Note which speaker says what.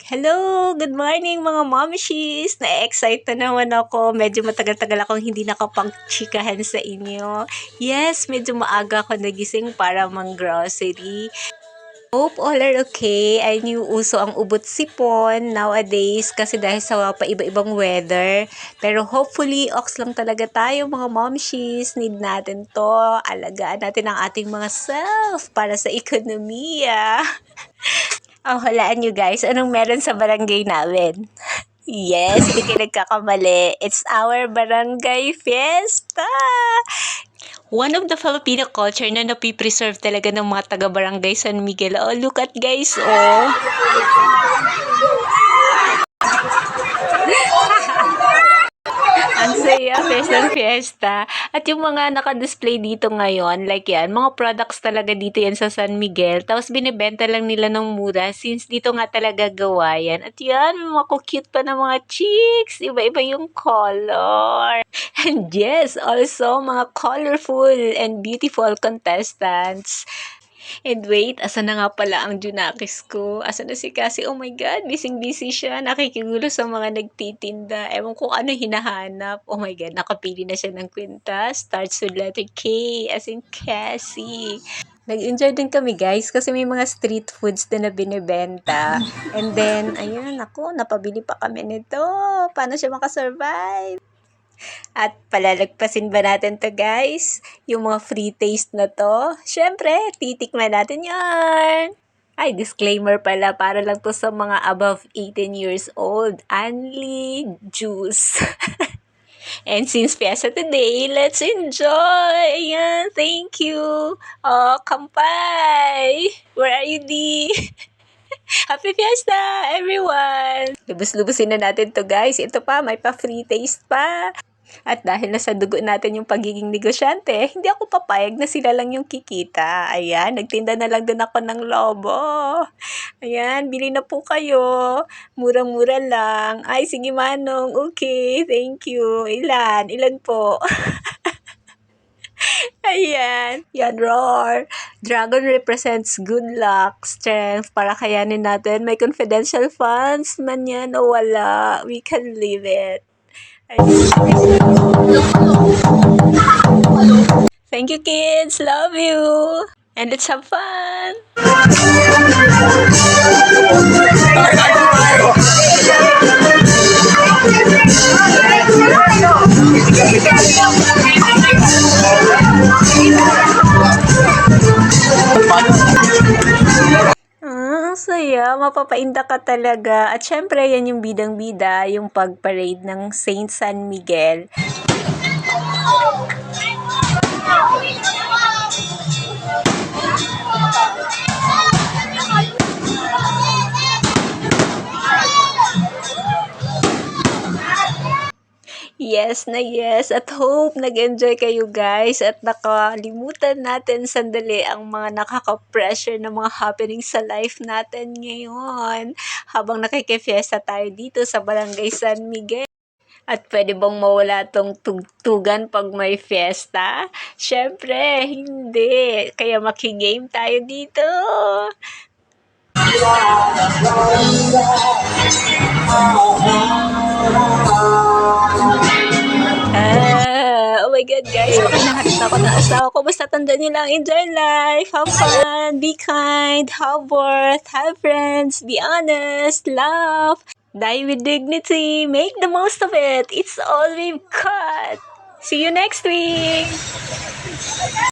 Speaker 1: Hello! Good morning mga momshies! Na-excite na naman ako. Medyo matagal-tagal akong hindi nakapag-chikahan sa inyo. Yes, medyo maaga ako nagising para mang-grocery. Hope all are okay. I knew uso ang ubot sipon nowadays kasi dahil sa paiba-ibang weather. Pero hopefully, ox lang talaga tayo mga momshies. Need natin to. Alagaan natin ang ating mga self para sa ekonomiya. Oh, hulaan nyo guys, anong meron sa barangay namin? Yes, hindi kayo nagkakamali. It's our barangay fiesta! One of the Filipino culture na napipreserve talaga ng mga taga-barangay San Miguel. Oh, look at guys, oh. Ang saya, fiesta. At yung mga naka-display dito ngayon, like yan, mga products talaga dito yan sa San Miguel. Tapos binibenta lang nila ng mura since dito nga talaga gawa yan. At yan, mga cute pa ng mga chicks. Iba-iba yung color. And yes, also mga colorful and beautiful contestants. And wait, asa na nga pala ang Junakis ko? Asa na si Cassie? Oh my God, busy siya. Nakikigulo sa mga nagtitinda. Ewan ko ano hinahanap. Oh my God, nakapili na siya ng kwintas. Starts with letter K, as in Cassie. Nag-enjoy din kami guys kasi may mga street foods din na binibenta. And then, ayun, ako, napabili pa kami nito. Paano siya makasurvive? At palalagpasin ba natin to guys? Yung mga free taste na to? Syempre, titikman natin yan! Ay, disclaimer pala, para lang to sa mga above 18 years old. Only juice. And since Fiesta today, let's enjoy! Ayan, thank you! Oh, kampay! Where are you, Di? Happy Fiesta, everyone! Lubos-lubusin na natin to guys. Ito pa, may pa-free taste pa. At dahil nasa dugo natin yung pagiging negosyante, hindi ako papayag na sila lang yung kikita. Ayan, nagtinda na lang din ako ng lobo. Ayan, bili na po kayo. Murang-mura lang. Ay, sige manong. Okay, thank you. Ilan? Ilan po? Ayan. Yan, roar. Dragon represents good luck, strength, para kayanin natin. May confidential funds man yan o wala. We can leave it. Thank you, kids. Love you. And let's have fun. Ang saya, mapapainda ka talaga. At syempre, yan yung bidang-bida, yung pag-parade ng Saint San Miguel. Yes na yes, at hope nag-enjoy kayo guys at nakalimutan natin sandali ang mga nakaka-pressure na mga happening sa life natin ngayon habang nakikifiesta tayo dito sa Barangay San Miguel. At pwede bang mawala tong tugtugan pag may fiesta? Syempre, hindi. Kaya makigame tayo dito. Oh my God, guys. Pinaharit ako ng asawa ko. Basta tandaan nyo lang, enjoy life, have fun, be kind, have worth, have friends, be honest, laugh, die with dignity, make the most of it. It's all we've got. See you next week.